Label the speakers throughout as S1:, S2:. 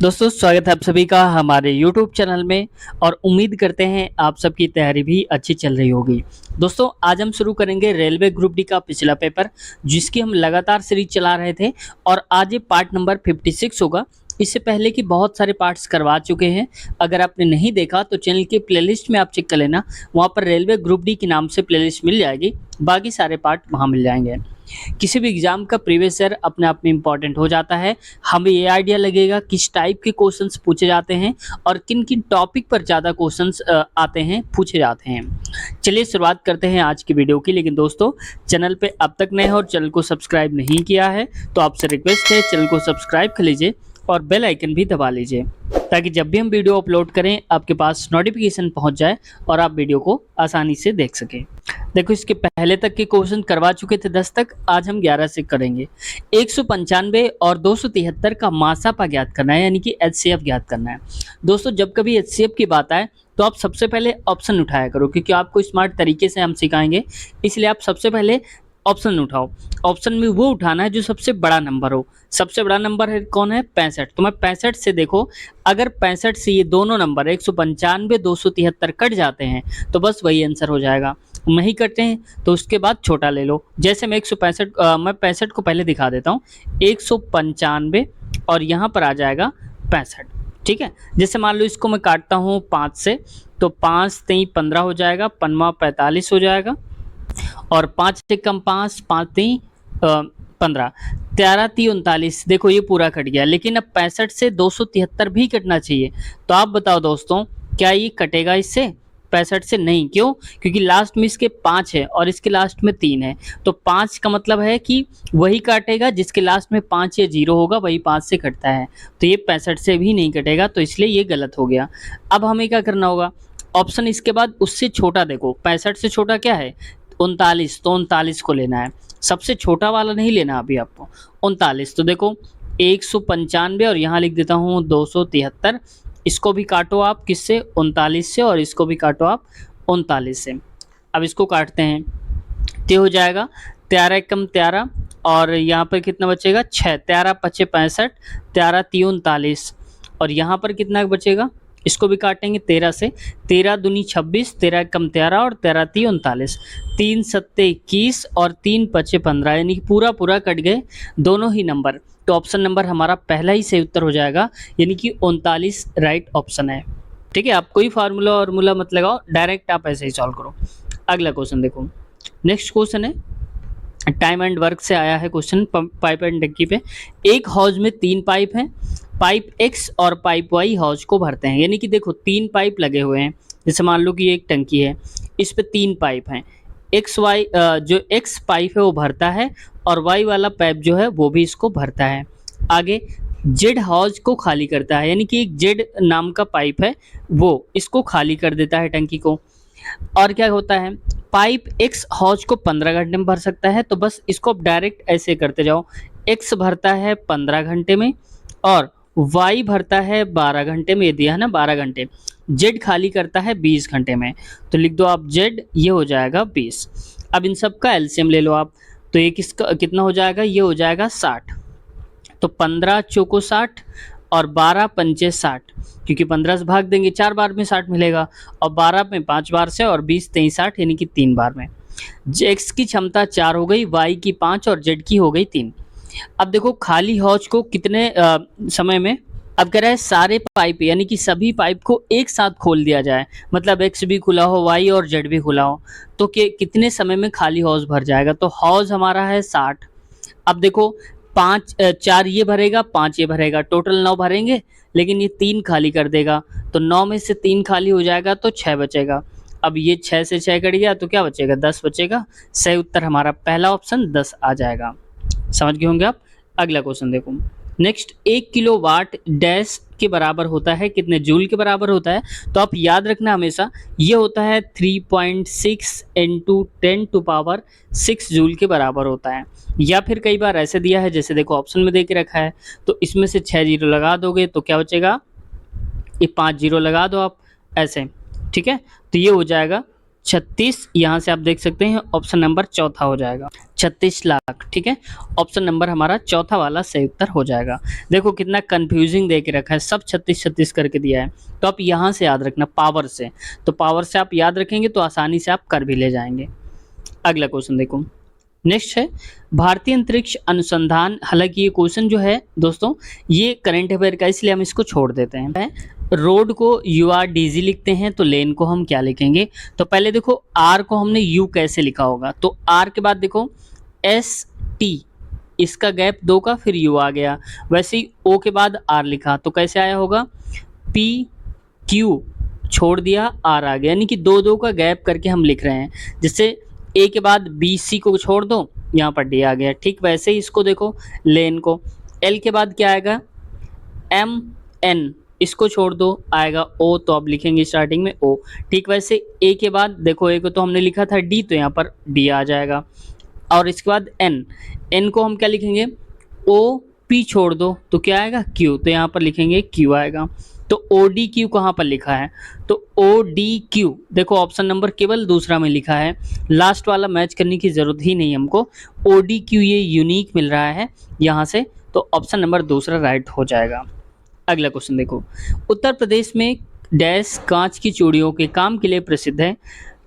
S1: दोस्तों स्वागत है आप सभी का हमारे YouTube चैनल में और उम्मीद करते हैं आप सबकी तैयारी भी अच्छी चल रही होगी। दोस्तों आज हम शुरू करेंगे रेलवे ग्रुप डी का पिछला पेपर जिसकी हम लगातार सीरीज चला रहे थे और आज ये पार्ट नंबर 56 होगा। इससे पहले कि बहुत सारे पार्ट्स करवा चुके हैं। अगर आपने नहीं देखा तो चैनल की प्लेलिस्ट में आप चेक कर लेना, वहाँ पर रेलवे ग्रुप डी के नाम से प्लेलिस्ट मिल जाएगी, बाकी सारे पार्ट वहाँ मिल जाएंगे। किसी भी एग्जाम का प्रीवियस ईयर अपने आप में इम्पॉर्टेंट हो जाता है। हमें ये आइडिया लगेगा किस टाइप के क्वेश्चंस पूछे जाते हैं और किन किन टॉपिक पर ज़्यादा क्वेश्चंस आते हैं, पूछे जाते हैं। चलिए शुरुआत करते हैं आज की वीडियो की। लेकिन दोस्तों चैनल पे अब तक नए हो और चैनल को सब्सक्राइब नहीं किया है तो आपसे रिक्वेस्ट है चैनल को सब्सक्राइब कर लीजिए और बेल आइकन भी दबा लीजिए ताकि जब भी हम वीडियो अपलोड करें आपके पास नोटिफिकेशन पहुंच जाए और आप वीडियो को आसानी से देख सकें। देखो इसके पहले तक के क्वेश्चन करवा चुके थे 10 तक, आज हम 11 से करेंगे। 195 और 273 का मासापा ज्ञात करना है, यानी कि एचसीएफ ज्ञात करना है। दोस्तों जब कभी एचसीएफ की बात आए तो आप सबसे पहले ऑप्शन उठाया करो, क्योंकि आपको स्मार्ट तरीके से हम सिखाएंगे, इसलिए आप सबसे पहले ऑप्शन उठाओ। ऑप्शन में वो उठाना है जो सबसे बड़ा नंबर हो। सबसे बड़ा नंबर है कौन है? 65। तो मैं 65 से देखो, अगर 65 से ये दोनों नंबर 195 273 कट जाते हैं तो बस वही आंसर हो जाएगा। नहीं कटते हैं तो उसके बाद छोटा ले लो। जैसे मैं 165 मैं 65 को पहले दिखा देता हूँ। 195 और यहाँ पर आ जाएगा 65। ठीक है, जैसे मान लो इसको मैं काटता हूँ 5 से, तो 5 3 15 हो जाएगा, 5 45 हो जाएगा और 5 से कम 5, 5 3 15, 13 3 39। देखो ये पूरा कट गया, लेकिन अब 65 से 273 भी कटना चाहिए। तो आप बताओ दोस्तों क्या ये कटेगा इससे? 65 से नहीं। क्यों? क्योंकि लास्ट में इसके 5 है और इसके लास्ट में 3 है, तो 5 का मतलब है कि वही काटेगा जिसके लास्ट में 5 या 0 होगा, वही 5 से कटता है। तो ये 65 से भी नहीं कटेगा, तो इसलिए ये गलत हो गया। अब हमें क्या करना होगा? ऑप्शन इसके बाद उससे छोटा देखो, 65 से छोटा क्या है? 39। तो 39 को लेना है, सबसे छोटा वाला नहीं लेना अभी आपको, 39। तो देखो 195 और यहाँ लिख देता हूँ 273। इसको भी काटो आप किससे? 39 से, और इसको भी काटो आप 39 से। अब इसको काटते हैं तो हो जाएगा 13 कम 13 और यहाँ पर कितना बचेगा? 6। 13 पचे 65, 13 3 39 और यहाँ पर कितना बचेगा? इसको भी काटेंगे 13 से। 13 दूनी 26, 13 कम 13 और 13 3 39, 3 सत्ते 21 और 3 पचे 15, यानी कि पूरा पूरा कट गए दोनों ही नंबर। तो ऑप्शन नंबर हमारा पहला ही सही उत्तर हो जाएगा, यानी कि 39 राइट ऑप्शन है। ठीक है, आप कोई फार्मूला वार्मूला मत लगाओ, डायरेक्ट आप ऐसे ही सॉल्व करो। अगला क्वेश्चन देखो, नेक्स्ट क्वेश्चन है टाइम एंड वर्क से आया है क्वेश्चन, पाइप एंड टंकी पे। एक हौज में 3 पाइप हैं, पाइप एक्स और पाइप वाई हौज को भरते हैं। यानी कि देखो 3 पाइप लगे हुए हैं, जैसे मान लो कि एक टंकी है, इस पे 3 पाइप हैं। एक्स वाई जो एक्स पाइप है वो भरता है और वाई वाला पाइप जो है वो भी इसको भरता है। आगे जेड हौज को खाली करता है, यानी कि एक जेड नाम का पाइप है वो इसको खाली कर देता है टंकी को। और क्या होता है? पाइप एक्स हौज को 15 घंटे में भर सकता है, तो बस इसको आप डायरेक्ट ऐसे करते जाओ। एक्स भरता है 15 घंटे में और वाई भरता है 12 घंटे में, ये दिया है ना 12 घंटे। जेड खाली करता है 20 घंटे में, तो लिख दो आप जेड, ये हो जाएगा 20। अब इन सब का एलसीएम ले लो आप, तो ये किसका कितना हो जाएगा? ये हो जाएगा 60। तो 15 चौको 60 और 12 पंचे 60, क्योंकि 15 से भाग देंगे 4 बार में 60 मिलेगा और 12 में 5 बार से और 20 23 60, यानी कि 3 बार में। एक्स की क्षमता 4 हो गई, वाई की 5 और जेड की हो गई 3। अब देखो खाली हौज को कितने समय में? अब कह रहा है सारे पाइप यानी कि सभी पाइप को एक साथ खोल दिया जाए, मतलब एक्स भी खुला हो, वाई और जेड भी खुला हो, तो कितने समय में खाली हौज भर जाएगा? तो हौज हमारा है 60। अब देखो 4 ये भरेगा, 5 ये भरेगा, टोटल 9 भरेंगे, लेकिन ये 3 खाली कर देगा, तो 9 में से 3 खाली हो जाएगा तो 6 बचेगा। अब ये 6 से 6 कट गया तो क्या बचेगा? 10 बचेगा। सही उत्तर हमारा पहला ऑप्शन 10 आ जाएगा। समझ गए होंगे आप। अगला क्वेश्चन देखो, नेक्स्ट 1 किलो वाट डैश के बराबर होता है, कितने जूल के बराबर होता है? तो आप याद रखना हमेशा, ये होता है 3.6 इंटू 10⁻6 जूल के बराबर होता है। या फिर कई बार ऐसे दिया है, जैसे देखो ऑप्शन में दे के रखा है, तो इसमें से 6 जीरो लगा दोगे तो क्या बचेगा? ये 5 जीरो लगा दो आप ऐसे। ठीक है, तो ये हो जाएगा 36, यहाँ से आप देख सकते हैं ऑप्शन नंबर चौथा हो जाएगा 36 लाख। ठीक है, ऑप्शन नंबर हमारा चौथा वाला सही उत्तर हो जाएगा। देखो कितना कंफ्यूजिंग दे के रखा है, सब 36 36 करके दिया है। तो आप यहाँ से याद रखना पावर से, तो पावर से आप याद रखेंगे तो आसानी से आप कर भी ले जाएंगे। अगला क्वेश्चन देखो, नेक्स्ट है भारतीय अंतरिक्ष अनुसंधान। हालांकि ये क्वेश्चन जो है दोस्तों ये करंट अफेयर का, इसलिए हम इसको छोड़ देते हैं। रोड को URDZ लिखते हैं तो लेन को हम क्या लिखेंगे? तो पहले देखो R को हमने U कैसे लिखा होगा, तो R के बाद देखो ST, इसका गैप 2 का, फिर U आ गया। वैसे ही O के बाद R लिखा तो कैसे आया होगा? PQ छोड़ दिया, R आ गया, यानी कि 2 का गैप करके हम लिख रहे हैं। जैसे A के बाद BC को छोड़ दो, यहाँ पर D आ गया। ठीक वैसे ही इसको देखो लेन को, L के बाद क्या आएगा? MN, इसको छोड़ दो, आएगा O, तो आप लिखेंगे स्टार्टिंग में O। ठीक वैसे A के बाद देखो A को तो हमने लिखा था D, तो यहाँ पर D आ जाएगा। और इसके बाद N को हम क्या लिखेंगे? OP छोड़ दो तो क्या आएगा? Q, तो यहाँ पर लिखेंगे Q आएगा। तो ODQ कहाँ पर लिखा है? तो ODQ देखो ऑप्शन नंबर केवल दूसरा में लिखा है, लास्ट वाला मैच करने की जरूरत ही नहीं हमको। ODQ ये यूनिक मिल रहा है यहाँ से, तो ऑप्शन नंबर दूसरा राइट हो जाएगा। अगला क्वेश्चन देखो, उत्तर प्रदेश में डैश कांच की चूड़ियों के काम के लिए प्रसिद्ध है।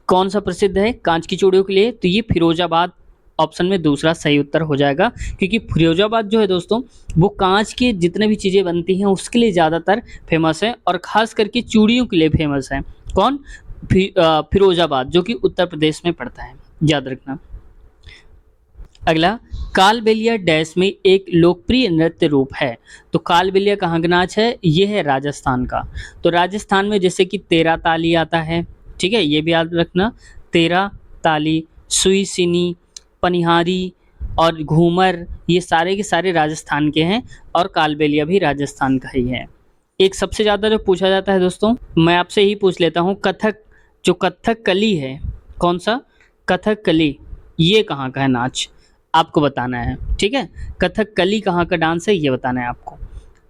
S1: कौन सा प्रसिद्ध है कांच की चूड़ियों के लिए? तो ये फिरोजाबाद, ऑप्शन में दूसरा सही उत्तर हो जाएगा। क्योंकि फिरोजाबाद जो है दोस्तों वो कांच के जितने भी चीज़ें बनती हैं उसके लिए ज़्यादातर फेमस है, और ख़ास करके चूड़ियों के लिए फेमस है। कौन? फिरोजाबाद, जो कि उत्तर प्रदेश में पड़ता है, याद रखना। अगला, कालबेलिया डैश में एक लोकप्रिय नृत्य रूप है। तो कालबेलिया कहाँ का नाच है? ये है राजस्थान का। तो राजस्थान में जैसे कि 13 ताली आता है, ठीक है, ये भी याद रखना। 13 ताली, सुई सिनी, पनिहारी और घूमर, ये सारे के सारे राजस्थान के हैं, और कालबेलिया भी राजस्थान का ही है। एक सबसे ज़्यादा जो पूछा जाता है दोस्तों, मैं आपसे ही पूछ लेता हूँ, कथक, जो कथकली है, कौन सा? कथकली, ये कहाँ का है नाच? आपको बताना है। ठीक है, कथकली कहाँ का डांस है ये बताना है आपको।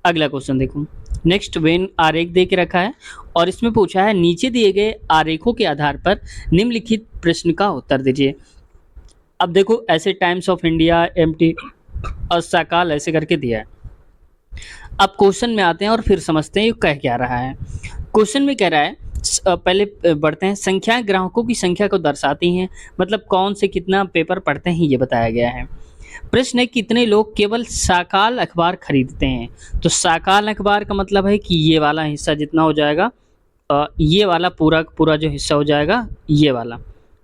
S1: अगला क्वेश्चन देखो, नेक्स्ट वेन आरेख दे के रखा है और इसमें पूछा है नीचे दिए गए आरेखों के आधार पर निम्नलिखित प्रश्न का उत्तर दीजिए। अब देखो ऐसे टाइम्स ऑफ इंडिया, MT और सकाल ऐसे करके दिया है। अब क्वेश्चन में आते हैं और फिर समझते हैं ये कह क्या रहा है। क्वेश्चन में कह रहा है, पहले बढ़ते हैं, संख्याएं ग्राहकों की संख्या को दर्शाती हैं, मतलब कौन से कितना पेपर पढ़ते हैं ये बताया गया है। प्रश्न है कितने लोग केवल साकाल अखबार खरीदते हैं? तो साकाल अखबार का मतलब है कि ये वाला हिस्सा जितना हो जाएगा, ये वाला पूरा पूरा जो हिस्सा हो जाएगा ये वाला।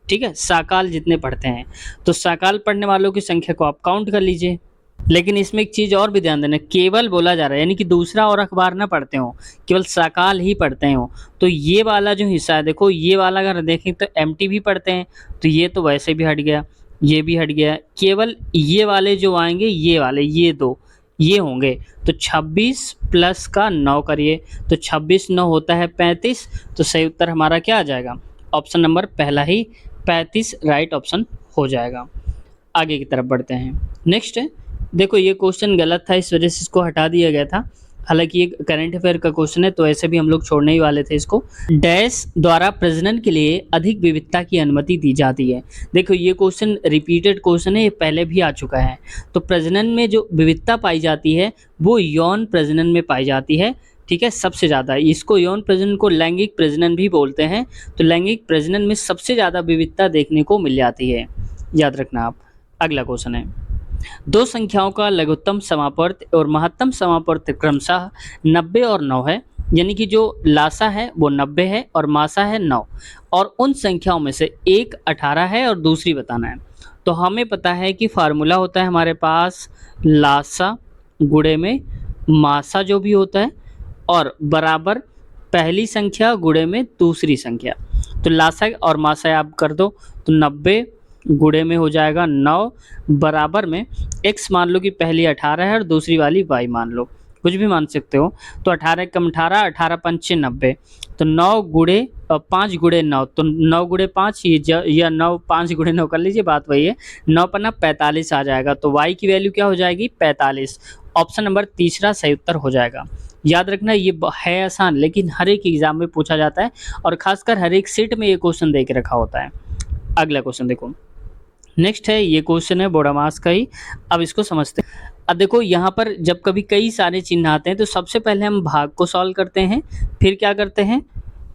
S1: ठीक है, साकाल जितने पढ़ते हैं, तो साकाल पढ़ने वालों की संख्या को आप काउंट कर लीजिए। लेकिन इसमें एक चीज़ और भी ध्यान देना, केवल बोला जा रहा है, यानी कि दूसरा और अखबार ना पढ़ते हो, केवल साकाल ही पढ़ते हो। तो ये वाला जो हिस्सा है देखो, ये वाला अगर देखें तो MT भी पढ़ते हैं, तो ये तो वैसे भी हट गया, ये भी हट गया, केवल ये वाले जो आएंगे, ये वाले, ये 2 ये होंगे। तो 26 प्लस का 9 करिए, तो 26 9 होता है 35। तो सही उत्तर हमारा क्या आ जाएगा? ऑप्शन नंबर पहला ही 35 राइट ऑप्शन हो जाएगा। आगे की तरफ बढ़ते हैं। नेक्स्ट है, देखो ये क्वेश्चन गलत था, इस वजह से इसको हटा दिया गया था। हालांकि ये करंट अफेयर का क्वेश्चन है, तो ऐसे भी हम लोग छोड़ने ही वाले थे इसको। डैश द्वारा प्रजनन के लिए अधिक विविधता की अनुमति दी जाती है। देखो ये क्वेश्चन रिपीटेड क्वेश्चन है, ये पहले भी आ चुका है। तो प्रजनन में जो विविधता पाई जाती है वो यौन प्रजनन में पाई जाती है। ठीक है, सबसे ज़्यादा इसको यौन प्रजनन को लैंगिक प्रजनन भी बोलते हैं। तो लैंगिक प्रजनन में सबसे ज़्यादा विविधता देखने को मिल जाती है, याद रखना आप। अगला क्वेश्चन है, दो संख्याओं का लघुत्तम समापवर्त और महत्तम समापवर्त क्रमशः 90 और 9 है, यानी कि जो लासा है वो 90 है और मासा है 9, और उन संख्याओं में से एक 18 है और दूसरी बताना है। तो हमें पता है कि फार्मूला होता है हमारे पास लासा गुणे में मासा जो भी होता है, और बराबर पहली संख्या गुणे में दूसरी संख्या। तो लासा और मासा आप कर दो, तो 90 गुणे में हो जाएगा 9, बराबर में x मान लो कि पहली 18 है और दूसरी वाली y मान लो, कुछ भी मान सकते हो। तो 18 कम 18, 18 पंचे 90, तो 9 गुणे 5 गुणे 9, तो 9 गुणे 5, ये 9 5 गुणे 9 कर लीजिए, बात वही है। 9 पन्ना 45 आ जाएगा, तो y की वैल्यू क्या हो जाएगी? 45। ऑप्शन नंबर तीसरा सही उत्तर हो जाएगा। याद रखना ये है आसान, लेकिन हर एक एग्जाम में पूछा जाता है और खासकर हर एक सेट में ये क्वेश्चन दे के रखा होता है। अगला क्वेश्चन देखो, नेक्स्ट है, ये क्वेश्चन है बोडामास का ही। अब इसको समझते हैं। अब देखो यहाँ पर जब कभी कई सारे चिन्ह आते हैं तो सबसे पहले हम भाग को सॉल्व करते हैं, फिर क्या करते हैं,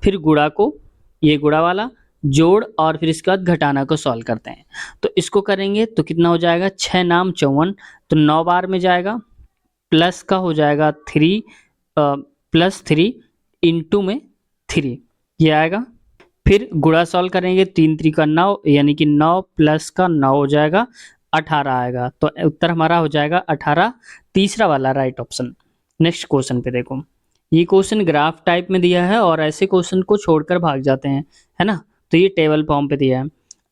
S1: फिर गुणा को, ये गुणा वाला जोड़, और फिर इसके बाद घटाना को सॉल्व करते हैं। तो इसको करेंगे तो कितना हो जाएगा, 6 नाम 54, तो 9 बार में जाएगा, प्लस का हो जाएगा 3 +3 इंटू में 3 ये आएगा। फिर गुणा सॉल्व करेंगे, 3 3 का 9 यानी कि 9 प्लस का 9 हो जाएगा 18 आएगा। तो उत्तर हमारा हो जाएगा 18, तीसरा वाला राइट ऑप्शन। नेक्स्ट क्वेश्चन पे देखो, ये क्वेश्चन ग्राफ टाइप में दिया है और ऐसे क्वेश्चन को छोड़कर भाग जाते हैं, है ना। तो ये टेबल फॉर्म पे दिया है।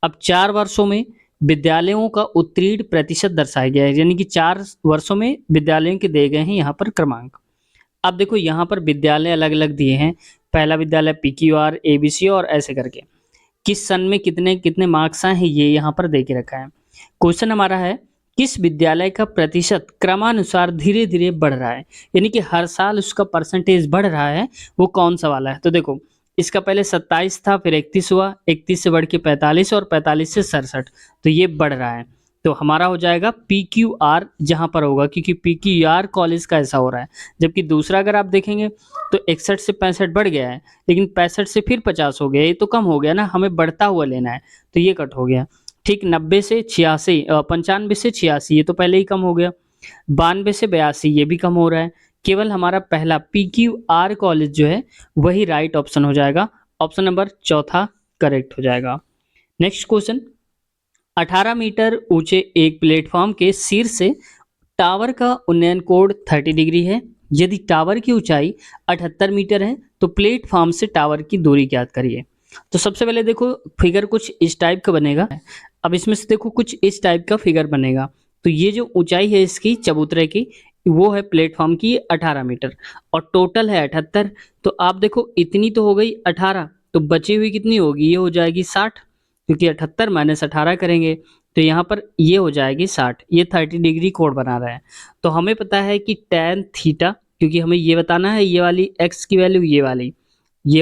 S1: अब 4 वर्षों में विद्यालयों का उत्तीर्ण प्रतिशत दर्शाया गया है, यानी कि 4 वर्षों में विद्यालयों के दिए गए हैं यहाँ पर क्रमांक। अब देखो यहाँ पर विद्यालय अलग अलग दिए हैं, पहला विद्यालय PQR ABC और ऐसे करके किस सन में कितने कितने मार्क्स हैं ये यहाँ पर दे के रखा है। क्वेश्चन हमारा है, किस विद्यालय का प्रतिशत क्रमानुसार धीरे धीरे बढ़ रहा है, यानी कि हर साल उसका परसेंटेज बढ़ रहा है, वो कौन सा वाला है। तो देखो इसका पहले 27 था, फिर 31 हुआ, 31 से बढ़ के 45 और 45 से 67, तो ये बढ़ रहा है। तो हमारा हो जाएगा PQR जहाँ पर होगा, क्योंकि PQR कॉलेज का ऐसा हो रहा है। जबकि दूसरा अगर आप देखेंगे तो 61 से 65 बढ़ गया है, लेकिन 65 से फिर 50 हो गया, ये तो कम हो गया ना, हमें बढ़ता हुआ लेना है, तो ये कट हो गया। ठीक, 90 से 86, 95 से 86 ये तो पहले ही कम हो गया, 92 से 82 ये भी कम हो रहा है। केवल हमारा पहला PQR कॉलेज जो है वही राइट ऑप्शन हो जाएगा, ऑप्शन नंबर चौथा करेक्ट हो जाएगा। नेक्स्ट क्वेश्चन, 18 मीटर ऊंचे एक प्लेटफॉर्म के शीर्ष से टावर का उन्नयन कोण 30 डिग्री है। यदि टावर की ऊंचाई 78 मीटर है तो प्लेटफॉर्म से टावर की दूरी ज्ञात करिए। तो सबसे पहले देखो फिगर कुछ इस टाइप का बनेगा। अब इसमें से देखो कुछ इस टाइप का फिगर बनेगा। तो ये जो ऊंचाई है इसकी चबूतरे की, वो है प्लेटफॉर्म की 18 मीटर और टोटल है 78। तो आप देखो इतनी तो हो गई 18, तो बची हुई कितनी होगी, ये हो जाएगी 60, क्योंकि 78 माइनस 18 करेंगे तो यहाँ पर ये हो जाएगी 60। ये 30 डिग्री कोण बना रहा है। तो हमें पता है कि tan थीटा, क्योंकि हमें ये बताना है ये वाली x की वैल्यू, ये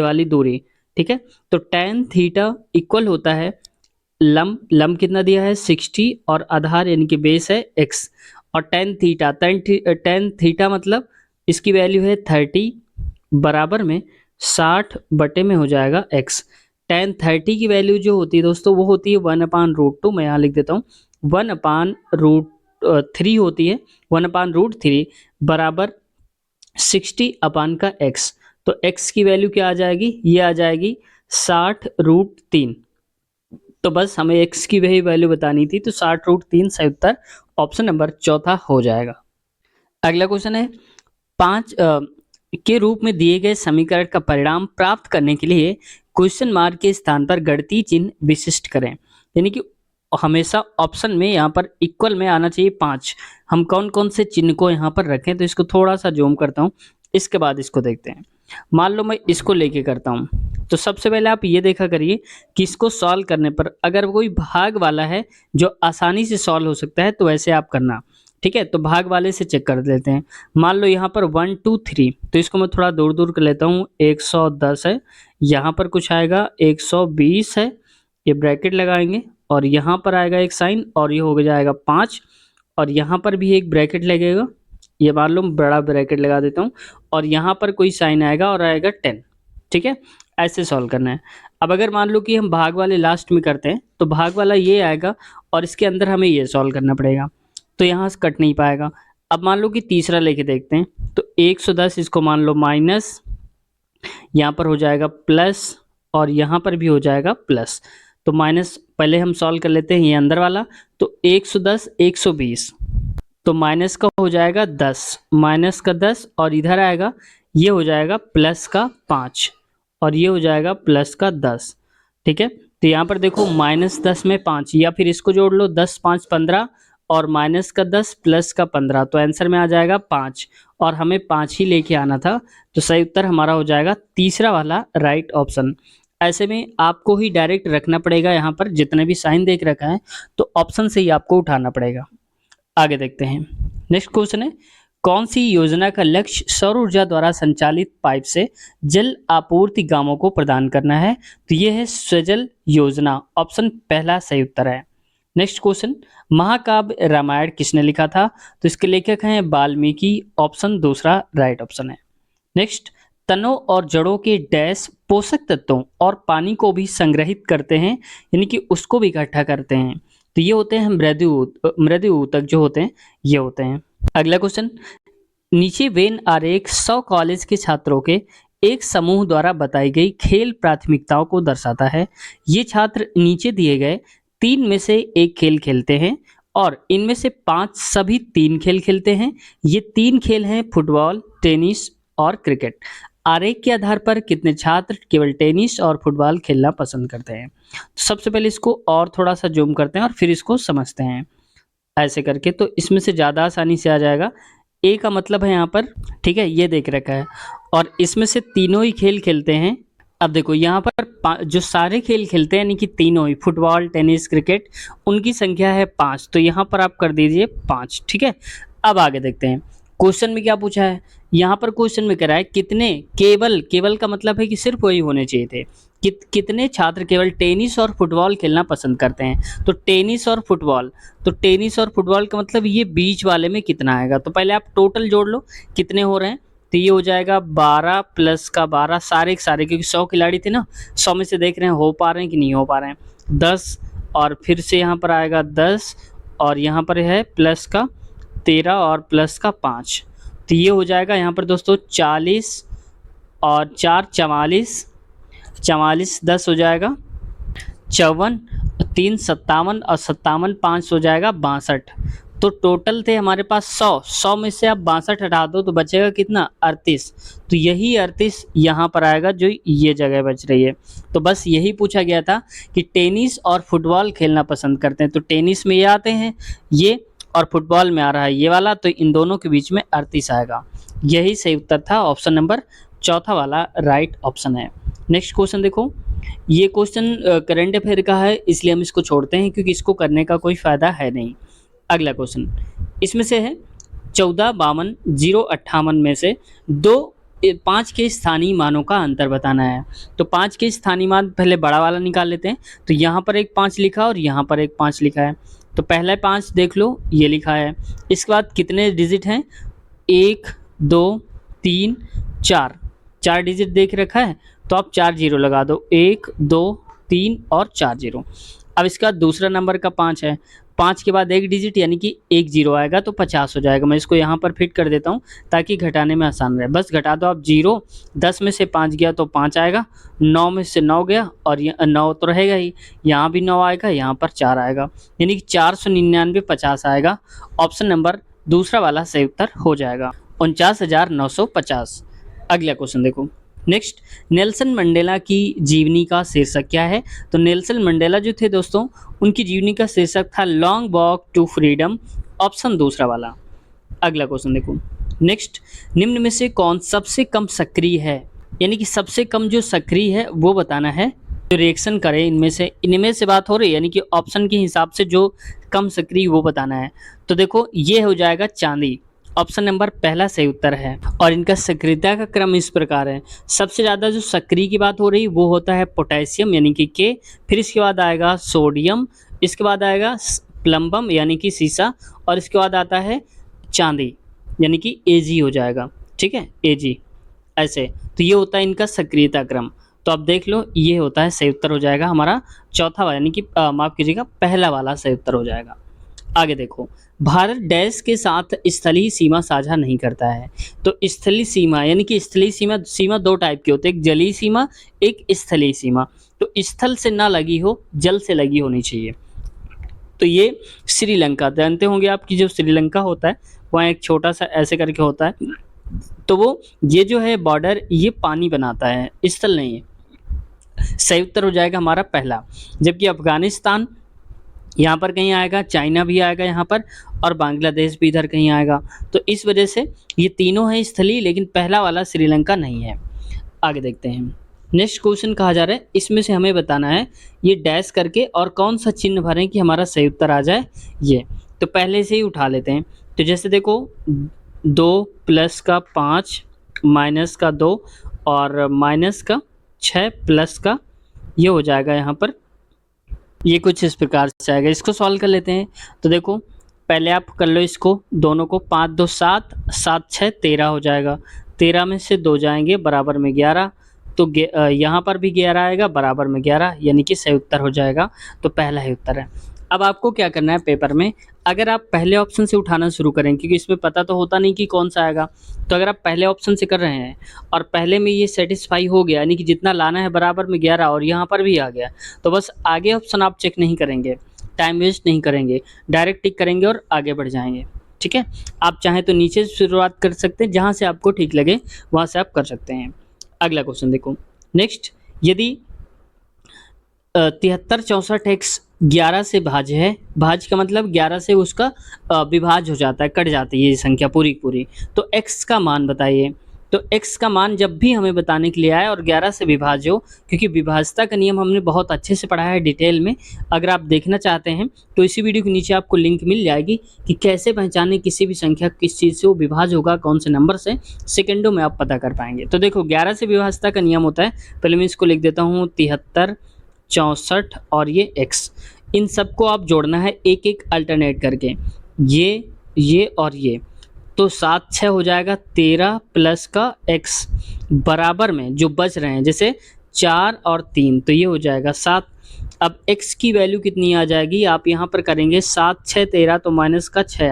S1: वाली दूरी, ठीक है। तो tan थीटा इक्वल होता है लंब कितना दिया है 60 और आधार यानी कि बेस है x, और tan थीटा मतलब इसकी वैल्यू है 30 बराबर में 60 बटे में हो जाएगा x। tan 30 की वैल्यू जो होती है दोस्तों वो होती है 1/√2, मैं यहाँ लिख देता हूँ 1/√3 होती है, 1/√3 बराबर 60 अपान का x। तो x की वैल्यू क्या आ जाएगी, ये आ जाएगी 60√3। तो बस हमें x की वही वैल्यू बतानी थी, तो 60√3 सही उत्तर ऑप्शन नंबर चौथा हो जाएगा। अगला क्वेश्चन है, 5 के रूप में दिए गए समीकरण का परिणाम प्राप्त करने के लिए क्वेश्चन मार्क के स्थान पर गणितीय चिन्ह विशिष्ट करें। यानी कि हमेशा ऑप्शन में यहाँ पर इक्वल में आना चाहिए 5। हम कौन कौन से चिन्ह को यहाँ पर रखें, तो इसको थोड़ा सा जूम करता हूँ, इसके बाद इसको देखते हैं। मान लो मैं इसको लेके करता हूँ, तो सबसे पहले आप ये देखा करिए कि इसको सॉल्व करने पर अगर कोई भाग वाला है जो आसानी से सॉल्व हो सकता है तो वैसे आप करना, ठीक है। तो भाग वाले से चेक कर लेते हैं। मान लो यहाँ पर 1 2 3, तो इसको मैं थोड़ा दूर दूर कर लेता हूँ। 110 है, यहाँ पर कुछ आएगा 120 है, ये ब्रैकेट लगाएंगे और यहाँ पर आएगा एक साइन और ये हो जाएगा 5, और यहाँ पर भी एक ब्रैकेट लगेगा, ये मान लो बड़ा ब्रैकेट लगा देता हूँ, और यहाँ पर कोई साइन आएगा और आएगा 10, ठीक है। ऐसे सॉल्व करना है। अब अगर मान लो कि हम भाग वाले लास्ट में करते हैं तो भाग वाला ये आएगा और इसके अंदर हमें ये सॉल्व करना पड़ेगा, तो यहाँ से कट नहीं पाएगा। अब मान लो कि तीसरा लेके देखते हैं, तो 110 इसको मान लो माइनस, यहाँ पर हो जाएगा प्लस और यहाँ पर भी हो जाएगा प्लस। तो माइनस पहले हम सॉल्व कर लेते हैं ये अंदर वाला, तो 110 120, तो माइनस का हो जाएगा 10, माइनस का 10 और इधर आएगा ये हो जाएगा प्लस का 5 और ये हो जाएगा प्लस का 10, ठीक है। तो यहाँ पर देखो -10 में 5, या फिर इसको जोड़ लो 10 5 15 और माइनस का 10 प्लस का 15, तो आंसर में आ जाएगा 5 और हमें 5 ही लेके आना था। तो सही उत्तर हमारा हो जाएगा तीसरा वाला राइट ऑप्शन। ऐसे में आपको ही डायरेक्ट रखना पड़ेगा, यहाँ पर जितने भी साइन देख रखा है तो ऑप्शन से ही आपको उठाना पड़ेगा। आगे देखते हैं। नेक्स्ट क्वेश्चन है, कौन सी योजना का लक्ष्य सौर ऊर्जा द्वारा संचालित पाइप से जल आपूर्ति गांवों को प्रदान करना है? तो ये है स्वजल योजना, ऑप्शन पहला सही उत्तर है। नेक्स्ट क्वेश्चन, महाकाव्य रामायण किसने लिखा था? तो इसके लेखक हैं वाल्मीकि, ऑप्शन दूसरा राइट ऑप्शन है। नेक्स्ट, तनों और जड़ों के डैश पोषक तत्वों और पानी को भी संग्रहित करते हैं, यानी कि उसको भी इकट्ठा करते हैं। तो ये होते हैं मृदु ऊतक जो होते हैं, ये होते हैं। अगला क्वेश्चन, नीचे वेन आरेख 100 कॉलेज के छात्रों के एक समूह द्वारा बताई गई खेल प्राथमिकताओं को दर्शाता है। ये छात्र नीचे दिए गए 3 में से एक खेल खेलते हैं और इनमें से 5 सभी 3 खेल खेलते हैं। ये 3 खेल हैं फुटबॉल, टेनिस और क्रिकेट। आरेख के आधार पर कितने छात्र केवल टेनिस और फुटबॉल खेलना पसंद करते हैं? तो सबसे पहले इसको और थोड़ा सा जूम करते हैं और फिर इसको समझते हैं ऐसे करके, तो इसमें से ज़्यादा आसानी से आ जाएगा। ए का मतलब है यहाँ पर, ठीक है, ये देख रखा है, और इसमें से तीनों ही खेल खेलते हैं। अब देखो यहाँ पर जो सारे खेल खेलते हैं यानी कि तीनों ही फुटबॉल, टेनिस, क्रिकेट, उनकी संख्या है 5, तो यहाँ पर आप कर दीजिए 5, ठीक है। अब आगे देखते हैं क्वेश्चन में क्या पूछा है। यहाँ पर क्वेश्चन में कह रहा है कितने, केवल का मतलब है कि सिर्फ वही होने चाहिए थे। कितने छात्र केवल टेनिस और फुटबॉल खेलना पसंद करते हैं? तो टेनिस और फुटबॉल का मतलब ये बीच वाले में कितना आएगा? तो पहले आप टोटल जोड़ लो कितने हो रहे हैं। तो ये हो जाएगा 12 प्लस का 12, सारे के सारे, क्योंकि 100 खिलाड़ी थे ना, 100 में से देख रहे हैं हो पा रहे हैं कि नहीं हो पा रहे हैं। 10 और फिर से यहाँ पर आएगा 10 और यहाँ पर है प्लस का 13 और प्लस का 5, तो ये हो जाएगा यहाँ पर दोस्तों 40 और 4 44, 10 हो जाएगा 54, 3 57 और 57 5 हो जाएगा 62। तो टोटल थे हमारे पास 100 में से आप 62 हटा दो तो बचेगा कितना, 38। तो यही 38 यहाँ पर आएगा जो ये जगह बच रही है। तो बस यही पूछा गया था कि टेनिस और फुटबॉल खेलना पसंद करते हैं, तो टेनिस में ये आते हैं ये, और फुटबॉल में आ रहा है ये वाला, तो इन दोनों के बीच में 38 आएगा। यही सही उत्तर था, ऑप्शन नंबर चौथा वाला राइट ऑप्शन है। नेक्स्ट क्वेश्चन देखो, ये क्वेश्चन करंट अफेयर का है, इसलिए हम इसको छोड़ते हैं क्योंकि इसको करने का कोई फ़ायदा है नहीं। अगला क्वेश्चन इसमें से है 14 52 0 58 में से 5 के स्थानीय मानों का अंतर बताना है। तो 5 के स्थानीय मान पहले बड़ा वाला निकाल लेते हैं। तो यहाँ पर एक 5 लिखा और यहाँ पर एक 5 लिखा है, तो पहला 5 देख लो ये लिखा है। इसके बाद कितने डिजिट हैं, 1 2 3 4 डिजिट देख रखा है, तो आप 4 जीरो लगा दो, 1 2 3 और 4 जीरो। अब इसका दूसरा नंबर का 5 है, 5 के बाद एक डिजिट यानी कि 1 जीरो आएगा तो 50 हो जाएगा। मैं इसको यहाँ पर फिट कर देता हूँ ताकि घटाने में आसान रहे। बस घटा दो आप 0, 10 में से 5 गया तो 5 आएगा, 9 में से 9 गया और 9 तो रहेगा ही, यहाँ भी 9 आएगा, यहाँ पर 4 आएगा, यानी कि 499 50 आएगा। ऑप्शन नंबर दूसरा वाला सही उत्तर हो जाएगा, 49,950। अगला क्वेश्चन देखो नेक्स्ट, नेल्सन मंडेला की जीवनी का शीर्षक क्या है? तो नेल्सन मंडेला जो थे दोस्तों, उनकी जीवनी का शीर्षक था long walk to freedom, option दूसरा वाला। अगला क्वेश्चन देखो नेक्स्ट, निम्न में से कौन सबसे कम सक्रिय है, यानी कि सबसे कम जो सक्रिय है वो बताना है। जो रिएक्शन करे इनमें से बात हो रही है, यानी कि ऑप्शन के हिसाब से जो कम सक्रिय वो बताना है। तो देखो ये हो जाएगा चांदी, ऑप्शन नंबर पहला सही उत्तर है। और इनका सक्रियता का क्रम इस प्रकार है, सबसे ज़्यादा जो सक्रिय की बात हो रही वो होता है पोटेशियम यानी कि के, फिर इसके बाद आएगा सोडियम, इसके बाद आएगा प्लम्बम यानी कि सीसा, और इसके बाद आता है चांदी यानी कि एजी हो जाएगा, ठीक है, एजी ऐसे। तो ये होता है इनका सक्रियता क्रम। तो अब देख लो ये होता है सही उत्तर हो जाएगा हमारा चौथा वाला, यानी कि माफ़ कीजिएगा पहला वाला सही उत्तर हो जाएगा। आगे देखो, भारत डैश के साथ स्थलीय सीमा साझा नहीं करता है। तो स्थलीय सीमा यानी कि स्थलीय सीमा 2 टाइप की होती है, एक जलीय सीमा, एक स्थलीय सीमा। तो स्थल से ना लगी हो, जल से लगी होनी चाहिए। तो ये श्रीलंका, जानते होंगे आप कि जो श्रीलंका होता है वहाँ एक छोटा सा ऐसे करके होता है, तो वो ये जो है बॉर्डर ये पानी बनाता है, स्थल नहीं है। सही उत्तर हो जाएगा हमारा पहला। जबकि अफगानिस्तान यहाँ पर कहीं आएगा, चाइना भी आएगा यहाँ पर, और बांग्लादेश भी इधर कहीं आएगा। तो इस वजह से ये तीनों हैं स्थलीय, लेकिन पहला वाला श्रीलंका नहीं है। आगे देखते हैं नेक्स्ट क्वेश्चन कहा जा रहा है, इसमें से हमें बताना है ये डैश करके और कौन सा चिन्ह भरें कि हमारा सही उत्तर आ जाए। ये तो पहले से ही उठा लेते हैं। तो जैसे देखो 2 प्लस का 5 माइनस का 2 और माइनस का 6 प्लस का ये हो जाएगा यहाँ पर, ये कुछ इस प्रकार से आएगा। इसको सॉल्व कर लेते हैं। तो देखो पहले आप कर लो इसको, दोनों को 5 2 7, 7 6 13 हो जाएगा। 13 में से 2 जाएंगे बराबर में 11, तो यहाँ पर भी 11 आएगा बराबर में 11, यानी कि सही उत्तर हो जाएगा। तो पहला ही उत्तर है। अब आपको क्या करना है पेपर में, अगर आप पहले ऑप्शन से उठाना शुरू करें, क्योंकि इसमें पता तो होता नहीं कि कौन सा आएगा, तो अगर आप पहले ऑप्शन से कर रहे हैं और पहले में ये सेटिस्फाई हो गया, यानी कि जितना लाना है बराबर में 11 और यहाँ पर भी आ गया, तो बस आगे ऑप्शन आप चेक नहीं करेंगे, टाइम वेस्ट नहीं करेंगे, डायरेक्ट टिक करेंगे और आगे बढ़ जाएंगे। ठीक है, आप चाहें तो नीचे से शुरुआत कर सकते हैं, जहाँ से आपको ठीक लगे वहाँ से आप कर सकते हैं। अगला क्वेश्चन देखो नेक्स्ट, यदि 73 64 x 11 से भाज्य है, भाज्य का मतलब 11 से उसका विभाज्य हो जाता है, कट जाती है ये संख्या पूरी की पूरी, तो x का मान बताइए। तो x का मान जब भी हमें बताने के लिए आए और 11 से विभाज्य हो, क्योंकि विभाज्यता का नियम हमने बहुत अच्छे से पढ़ा है डिटेल में, अगर आप देखना चाहते हैं तो इसी वीडियो के नीचे आपको लिंक मिल जाएगी कि कैसे पहचाने किसी भी संख्या किस चीज़ से वो विभाज्य होगा, कौन से नंबर से, सेकेंडों में आप पता कर पाएंगे। तो देखो 11 से विभाज्यता का नियम होता है, पहले मैं इसको लिख देता हूँ 73 64 और ये x, इन सबको आप जोड़ना है एक एक अल्टरनेट करके, ये और ये, तो 7 6 हो जाएगा 13 प्लस का x बराबर में जो बच रहे हैं, जैसे 4 और 3, तो ये हो जाएगा 7। अब x की वैल्यू कितनी आ जाएगी, आप यहाँ पर करेंगे 7 6 13, तो माइनस का 6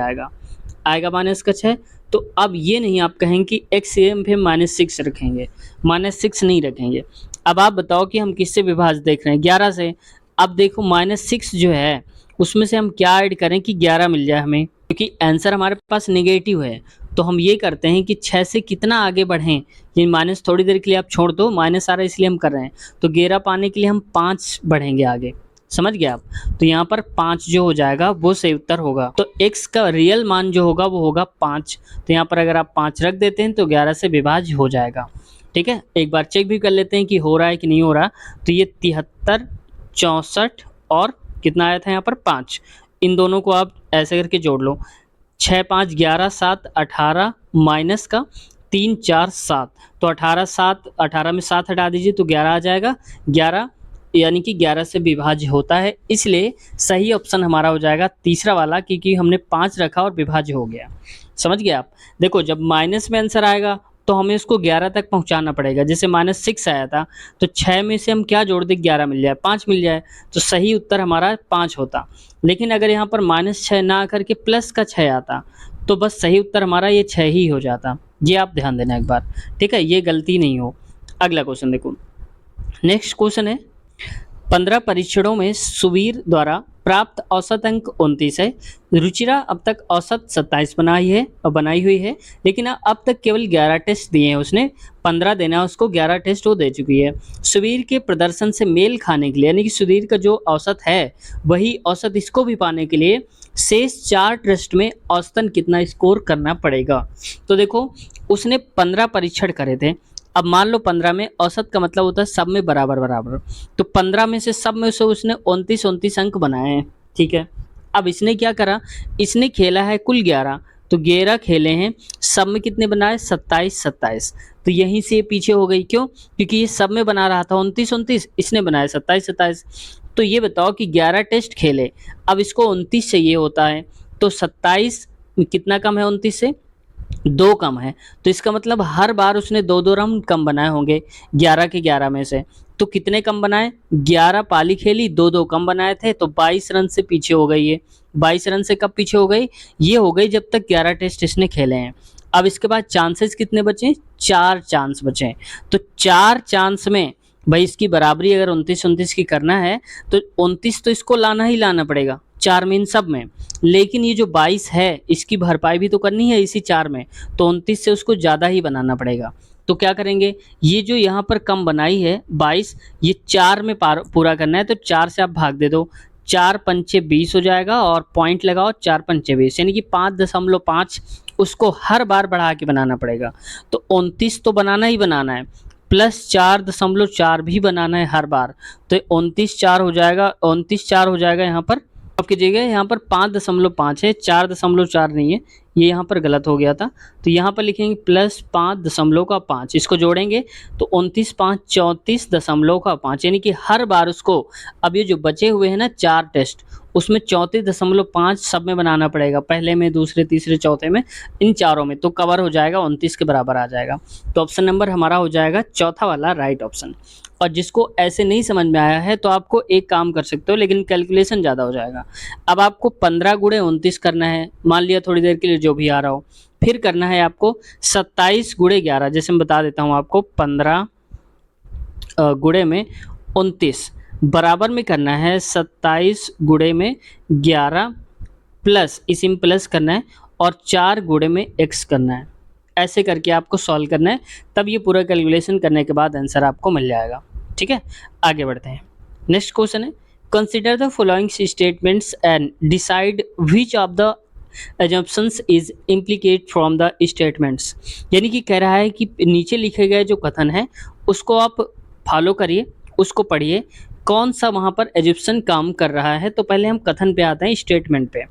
S1: आएगा माइनस का 6। तो अब ये नहीं आप कहेंगे कि x पे -6 रखेंगे, -6 नहीं रखेंगे। अब आप बताओ कि हम किससे विभाज्य देख रहे हैं, 11 से। अब देखो -6 जो है उसमें से हम क्या ऐड करें कि 11 मिल जाए हमें, क्योंकि आंसर हमारे पास नेगेटिव है। तो हम ये करते हैं कि 6 से कितना आगे बढ़ें, ये माइनस थोड़ी देर के लिए आप छोड़ दो, माइनस आ रहा है इसलिए हम कर रहे हैं, तो 11 पाने के लिए हम 5 बढ़ेंगे आगे, समझ गए आप। तो यहाँ पर 5 जो हो जाएगा वो सही उत्तर होगा। तो x का रियल मान जो होगा वो होगा 5, तो यहाँ पर अगर आप 5 रख देते हैं तो 11 से विभाज्य हो जाएगा। ठीक है, एक बार चेक भी कर लेते हैं कि हो रहा है कि नहीं हो रहा। तो ये 73 64 और कितना आया था यहाँ पर 5, इन दोनों को आप ऐसे करके जोड़ लो, 6 5 11 7 18 माइनस का 3 4 7, तो 18 7, 18 में 7 हटा दीजिए तो 11 आ जाएगा, 11 यानी कि 11 से विभाज्य होता है, इसलिए सही ऑप्शन हमारा हो जाएगा तीसरा वाला, क्योंकि हमने 5 रखा और विभाज्य हो गया। समझ गए आप। देखो जब माइनस में आंसर आएगा तो हमें इसको 11 तक पहुंचाना पड़ेगा, जैसे -6 आया था तो 6 में से हम क्या जोड़ दें, 11 मिल जाए, 5 मिल जाए, तो सही उत्तर हमारा 5 होता। लेकिन अगर यहाँ पर -6 ना आकर के प्लस का 6 आता तो बस सही उत्तर हमारा ये 6 ही हो जाता। ये आप ध्यान देना एक बार, ठीक है, ये गलती नहीं हो। अगला क्वेश्चन देखो, नेक्स्ट क्वेश्चन है, 15 परीक्षणों में सुवीर द्वारा प्राप्त औसत अंक 29 है। रुचिरा अब तक औसत 27 बनाई हुई है, लेकिन अब तक केवल 11 टेस्ट दिए हैं उसने, 15 देना है उसको, 11 टेस्ट वो दे चुकी है। सुवीर के प्रदर्शन से मेल खाने के लिए, यानी कि सुवीर का जो औसत है वही औसत इसको भी पाने के लिए शेष 4 टेस्ट में औसतन कितना स्कोर करना पड़ेगा। तो देखो उसने 15 परीक्षण करे थे, अब मान लो 15 में औसत का मतलब होता है सब में बराबर बराबर, तो 15 में से सब में से उसने 29 अंक बनाए हैं। ठीक है, अब इसने क्या करा, इसने खेला है कुल 11, तो 11 खेले हैं, सब में कितने बनाए 27, तो यहीं से ये पीछे हो गई, क्यों, क्योंकि ये सब में बना रहा था 29, इसने बनाया 27। तो ये बताओ कि 11 टेस्ट खेले, अब इसको 29 से ये होता है, तो 27 कितना कम है 29 से, 2 कम है, तो इसका मतलब हर बार उसने 2 रन कम बनाए होंगे 11 के 11 में से। तो कितने कम बनाए, 11 पाली खेली, 2 कम बनाए थे, तो 22 रन से पीछे हो गई है। 22 रन से कब पीछे हो गई, ये हो गई जब तक 11 टेस्ट इसने खेले हैं। अब इसके बाद चांसेस कितने बचे, 4 चांस बचे, तो 4 चांस में भाई इसकी बराबरी अगर 29 की करना है तो 29 तो इसको लाना ही लाना पड़ेगा 4 में, इन सब में, लेकिन ये जो 22 है इसकी भरपाई भी तो करनी है इसी 4 में, तो 29 से उसको ज़्यादा ही बनाना पड़ेगा। तो क्या करेंगे, ये जो यहाँ पर कम बनाई है 22, ये 4 में पूरा करना है, तो 4 से आप भाग दे दो, 4 पंचे 20 हो जाएगा और पॉइंट लगाओ 4 पंचे 20, यानी कि 5.5 उसको हर बार बढ़ा के बनाना पड़ेगा। तो 29 तो बनाना ही बनाना है, प्लस 4.4 भी बनाना है हर बार, तो 29 4 हो जाएगा, 29 4 हो जाएगा यहाँ पर, अब कीजिएगा यहाँ पर 5.5 है, 4.4 नहीं है, ये यहाँ पर गलत हो गया था, तो यहाँ पर लिखेंगे प्लस 5.5, इसको जोड़ेंगे तो 29 5 34.5, यानी कि हर बार उसको, अब ये जो बचे हुए हैं ना 4 टेस्ट, उसमें 34.5 सब में बनाना पड़ेगा, पहले में, दूसरे, तीसरे, चौथे में, इन चारों में, तो कवर हो जाएगा, 29 के बराबर आ जाएगा। तो ऑप्शन नंबर हमारा हो जाएगा चौथा वाला राइट ऑप्शन। और जिसको ऐसे नहीं समझ में आया है तो आपको एक काम कर सकते हो, लेकिन कैलकुलेशन ज़्यादा हो जाएगा। अब आपको 15 गुणे 29 करना है, मान लिया थोड़ी देर के लिए जो भी आ रहा हो, फिर करना है आपको 27 गुणे 11, जैसे मैं बता देता हूँ आपको, 15 गुणे में 29 बराबर में करना है 27 गुणे में 11 प्लस, इसी में प्लस करना है, और 4 गुणे में x करना है। ऐसे करके आपको सॉल्व करना है, तब ये पूरा कैलकुलेशन करने के बाद आंसर आपको मिल जाएगा। ठीक है, आगे बढ़ते हैं। नेक्स्ट क्वेश्चन है, consider the following statements and decide which of the assumptions is implicate from the statements। यानी कि कह रहा है कि नीचे लिखे गए जो कथन है उसको आप फॉलो करिए, उसको पढ़िए, कौन सा वहाँ पर एजुप्शन काम कर रहा है। तो पहले हम कथन पे आते हैं, स्टेटमेंट पे।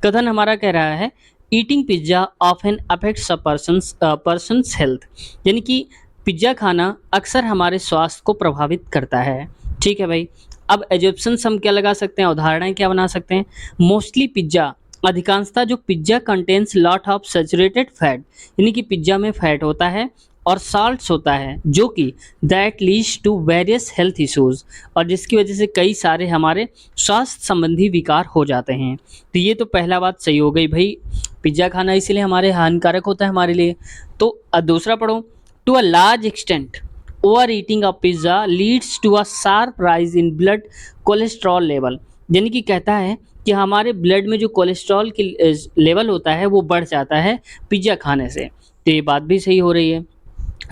S1: कथन हमारा कह रहा है ईटिंग पिज्ज़ा ऑफन अफेक्ट्स अ पर्सन्स हेल्थ, यानी कि पिज्ज़ा खाना अक्सर हमारे स्वास्थ्य को प्रभावित करता है। ठीक है भाई, अब एजुप्शंस हम क्या लगा सकते हैं, उदाहरण क्या बना सकते हैं। मोस्टली पिज्ज़ा, अधिकांशतः जो pizza contains lot of saturated fat, यानी कि पिज्ज़ा में फैट होता है और साल्ट्स होता है, जो कि that leads to various health issues, और जिसकी वजह से कई सारे हमारे स्वास्थ्य संबंधी विकार हो जाते हैं। तो ये तो पहला बात सही हो गई भाई, पिज्ज़ा खाना इसलिए हमारे हानिकारक होता है हमारे लिए। तो दूसरा पढ़ो, to a large extent over eating of pizza leads to a sharp rise in blood cholesterol level, यानी कि कहता है कि हमारे ब्लड में जो कोलेस्ट्रॉल की लेवल होता है वो बढ़ जाता है पिज्ज़ा खाने से। तो ये बात भी सही हो रही है,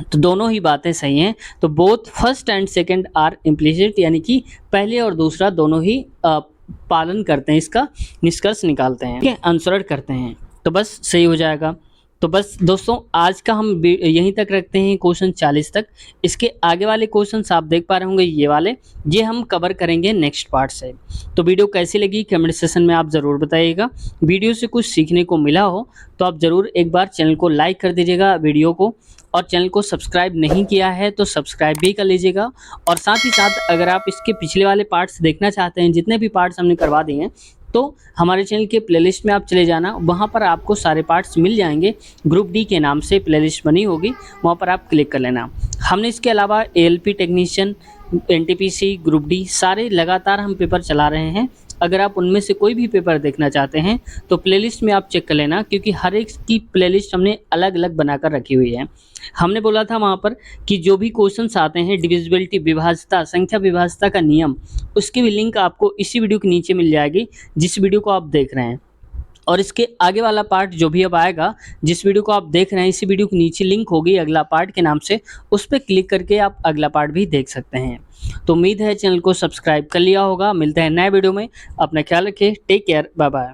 S1: तो दोनों ही बातें सही हैं। तो both first and second are implicit, यानी कि पहले और दूसरा दोनों ही पालन करते हैं, इसका निष्कर्ष निकालते हैं, ठीक है, अनुसरण करते हैं, तो बस सही हो जाएगा। तो बस दोस्तों आज का हम यहीं तक रखते हैं, क्वेश्चन 40 तक। इसके आगे वाले क्वेश्चंस आप देख पा रहे होंगे, ये वाले, ये हम कवर करेंगे नेक्स्ट पार्ट से। तो वीडियो कैसी लगी कमेंट सेशन में आप ज़रूर बताइएगा। वीडियो से कुछ सीखने को मिला हो तो आप ज़रूर एक बार चैनल को लाइक कर दीजिएगा वीडियो को, और चैनल को सब्सक्राइब नहीं किया है तो सब्सक्राइब भी कर लीजिएगा। और साथ ही साथ अगर आप इसके पिछले वाले पार्ट्स देखना चाहते हैं, जितने भी पार्ट्स हमने करवा दिए हैं, तो हमारे चैनल के प्लेलिस्ट में आप चले जाना, वहाँ पर आपको सारे पार्ट्स मिल जाएंगे। ग्रुप डी के नाम से प्लेलिस्ट बनी होगी, वहाँ पर आप क्लिक कर लेना। हमने इसके अलावा ALP technician, NTPC, group D, सारे लगातार हम पेपर चला रहे हैं। अगर आप उनमें से कोई भी पेपर देखना चाहते हैं तो प्लेलिस्ट में आप चेक कर लेना, क्योंकि हर एक की प्लेलिस्ट हमने अलग अलग बनाकर रखी हुई है। हमने बोला था वहाँ पर कि जो भी क्वेश्चंस आते हैं, डिविजिबिलिटी, विभाज्यता, संख्या विभाज्यता का नियम, उसकी भी लिंक आपको इसी वीडियो के नीचे मिल जाएगी जिस वीडियो को आप देख रहे हैं। और इसके आगे वाला पार्ट जो भी अब आएगा, जिस वीडियो को आप देख रहे हैं, इसी वीडियो के नीचे लिंक होगी अगला पार्ट के नाम से, उस पर क्लिक करके आप अगला पार्ट भी देख सकते हैं। तो उम्मीद है चैनल को सब्सक्राइब कर लिया होगा। मिलते हैं नए वीडियो में, अपना ख्याल रखिए, टेक केयर, बाय बाय।